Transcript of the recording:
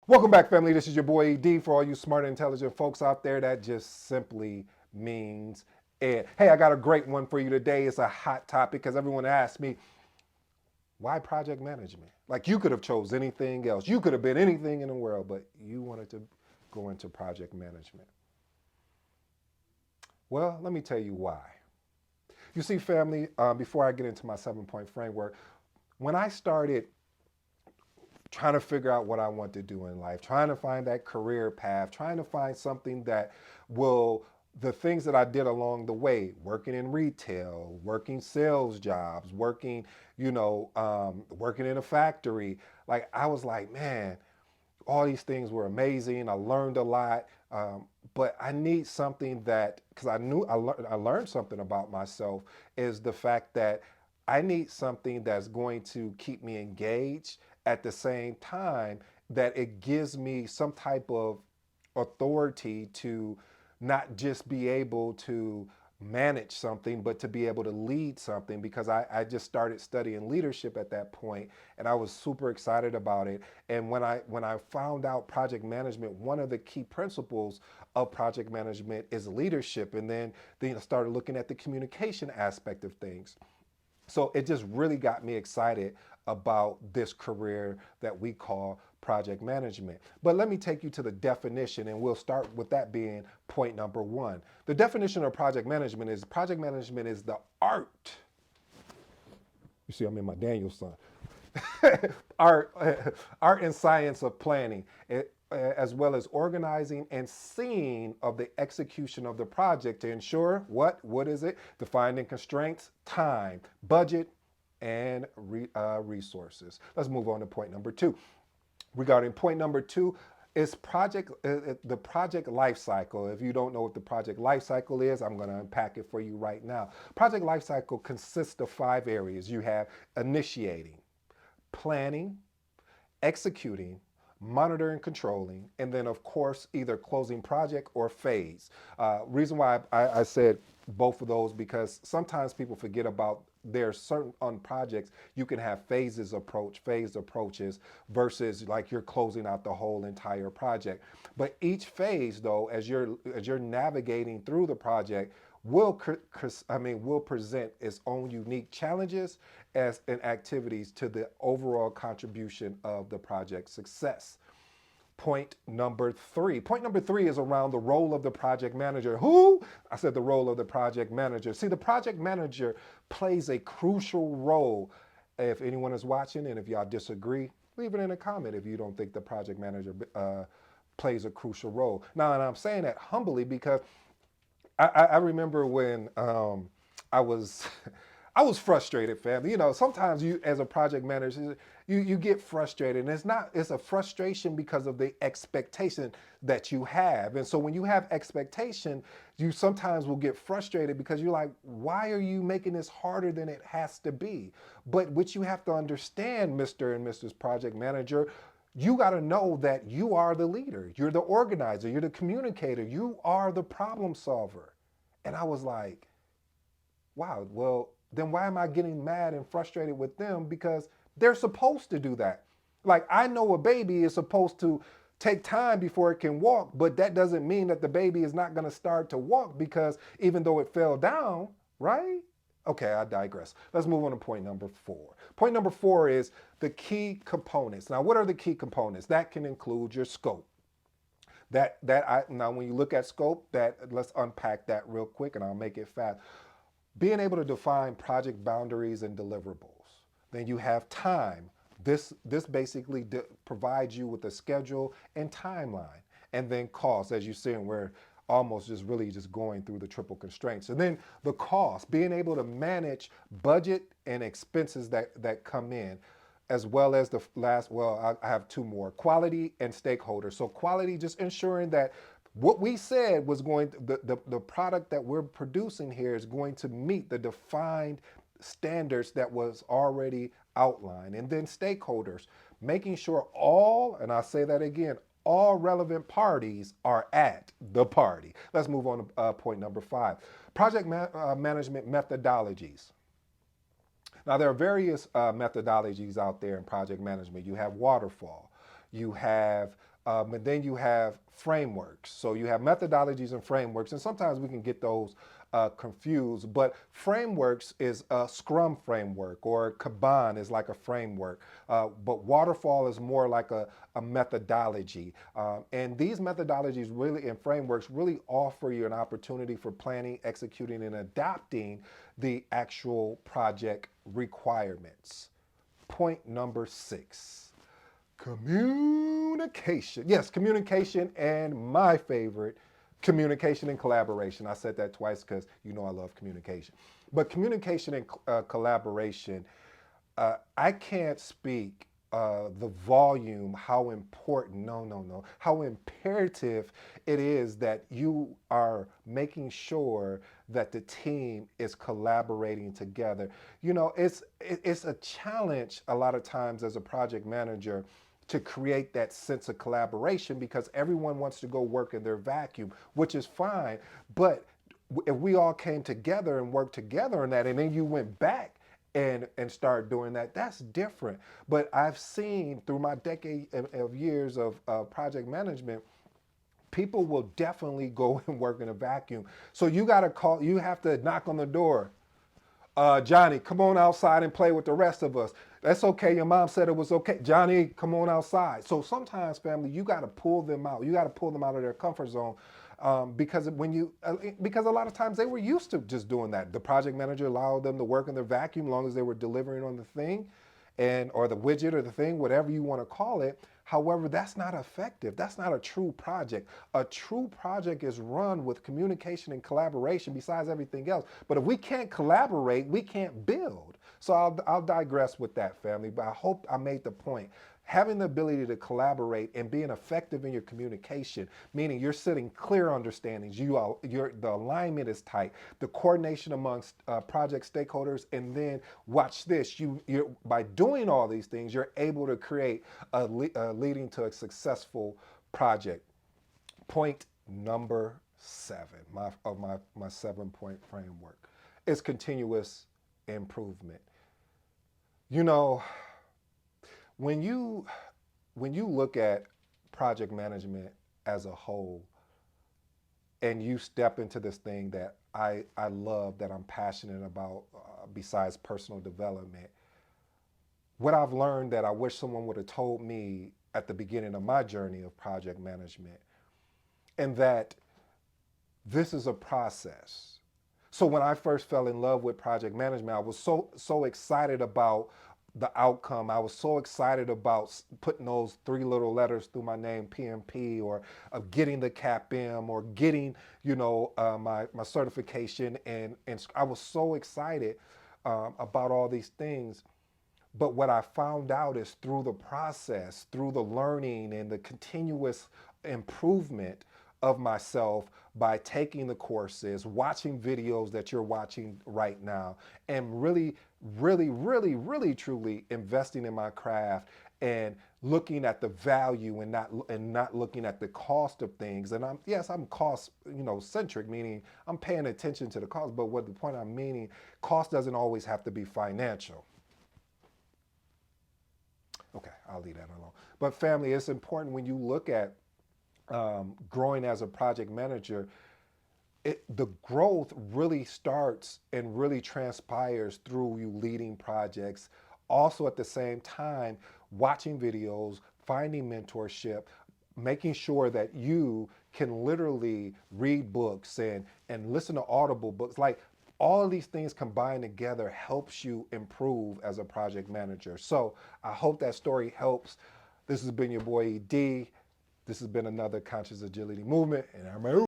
Welcome back, family. This is your boy ED. For all you smart and intelligent folks out there, that just simply means Ed. Hey, I got a great one for you today. It's a hot topic because everyone asks me, why project management? Like, you could have chose anything else. You could have been anything in the world, but you wanted to go into project management. Well, let me tell you why. You see, family, before I get into my 7 point framework, when I started trying to figure out what I want to do in life, trying to find that career path, trying to find something that will, the things that I did along the way, working in retail, working sales jobs, working, working in a factory. Like, I was like, man, all these things were amazing. I learned a lot. But I need something that, because I learned something about myself, is the fact that I need something that's going to keep me engaged at the same time that it gives me some type of authority to not just be able to manage something, but to be able to lead something because I just started studying leadership at that point and I was super excited about it. And when I found out project management, one of the key principles of project management is leadership. And then I started looking at the communication aspect of things. So it just really got me excited about this career that we call project management. But let me take you to the definition, and we'll start with that being point number one. The definition of project management is the art. You see, I'm in my Daniel son. art, art and science of planning, as well as organizing and seeing of the execution of the project to ensure what is it? Defining constraints, time, budget, and resources. Let's move on to point number two. Regarding point number two, is the project life cycle. If you don't know what the project life cycle is, I'm going to unpack it for you right now. Project life cycle consists of 5 areas. You have initiating, planning, executing, monitoring, controlling, and then of course either closing project or phase. Reason why I said both of those because sometimes people forget about there's certain on projects you can have phased approaches versus like you're closing out the whole entire project. But each phase though, as you're navigating through the project, will present its own unique challenges as and activities to the overall contribution of the project's success. Point number three. Point number three is around the role of the project manager. Who? I said the role of the project manager. See, the project manager plays a crucial role. If anyone is watching and if y'all disagree, leave it in a comment if you don't think the project manager plays a crucial role. Now, and I'm saying that humbly because I remember when I was I was frustrated, family. You know, sometimes you as a project manager, you get frustrated. And it's a frustration because of the expectation that you have. And so when you have expectation, you sometimes will get frustrated because you're like, why are you making this harder than it has to be? But what you have to understand, Mr. and Mrs. Project Manager, you got to know that you are the leader, you're the organizer, you're the communicator, you are the problem solver. And I was like, wow, well, then why am I getting mad and frustrated with them? Because they're supposed to do that. Like, I know a baby is supposed to take time before it can walk, but that doesn't mean that the baby is not going to start to walk because even though it fell down, right? Okay, I digress. Let's move on to point number four. Point number four is the key components. Now, what are the key components? That can include your scope. Now when you look at scope, that let's unpack that real quick and I'll make it fast. Being able to define project boundaries and deliverables. Then you have time. This basically provides you with a schedule and timeline. And then cost, as you see, and we're almost just really just going through the triple constraints. And then the cost, being able to manage budget and expenses that come in, as well as the last, well, I have two more, quality and stakeholder. So quality, just ensuring that what we said was going to, the product that we're producing here is going to meet the defined standards that was already outlined. And then stakeholders, making sure all, and I'll say that again, all relevant parties are at the party. Let's move on to point number five. Project management methodologies. Now, there are various methodologies out there in project management. You have Waterfall, you have And then you have frameworks. So you have methodologies and frameworks, and sometimes we can get those confused. But frameworks is a Scrum framework, or Kanban is like a framework. But Waterfall is more like a methodology. And these methodologies really and frameworks really offer you an opportunity for planning, executing, and adapting the actual project requirements. Point number 6. Communication. Yes, communication, and my favorite, communication and collaboration. I said that twice because you know I love communication. But communication and collaboration, I can't speak the volume, how important, no, how imperative it is that you are making sure that the team is collaborating together. You know, it's a challenge a lot of times as a project manager to create that sense of collaboration because everyone wants to go work in their vacuum, which is fine. But if we all came together and worked together on that, and then you went back and start doing that, that's different. But I've seen through my decade of years of project management, people will definitely go and work in a vacuum. So you got to call, you have to knock on the door. Johnny, come on outside and play with the rest of us. That's okay. Your mom said it was okay. Johnny, come on outside. So sometimes, family, you got to pull them out. You got to pull them out of their comfort zone because a lot of times they were used to just doing that. The project manager allowed them to work in their vacuum as long as they were delivering on the thing, and or the widget or the thing, whatever you want to call it. However, that's not effective. That's not a true project. A true project is run with communication and collaboration besides everything else. But if we can't collaborate, we can't build. So I'll digress with that, family, but I hope I made the point. Having the ability to collaborate and being effective in your communication, meaning you're setting clear understandings, the alignment is tight, the coordination amongst project stakeholders, and then watch this. By doing all these things, you're able to create leading to a successful project. Point number 7 of my 7-point framework is continuous improvement. You know, when you look at project management as a whole and you step into this thing that I love, that I'm passionate about, besides personal development, what I've learned that I wish someone would have told me at the beginning of my journey of project management, and that this is a process. So when I first fell in love with project management, I was so excited about the outcome. I was so excited about putting those 3 little letters through my name, PMP, or of getting the CAPM, or getting, my certification, and I was so excited about all these things. But what I found out is through the process, through the learning and the continuous improvement of myself by taking the courses, watching videos that you're watching right now, and really, really, really, really, truly investing in my craft and looking at the value and not looking at the cost of things. And I'm cost, centric, meaning I'm paying attention to the cost, but what the point I'm meaning, cost doesn't always have to be financial. Okay, I'll leave that alone. But family, it's important when you look at growing as a project manager, the growth really starts and really transpires through you leading projects. Also, at the same time, watching videos, finding mentorship, making sure that you can literally read books and listen to audible books. Like, all of these things combined together helps you improve as a project manager. So I hope that story helps. This has been your boy D. This has been another Conscious Agility Movement, and I'm out.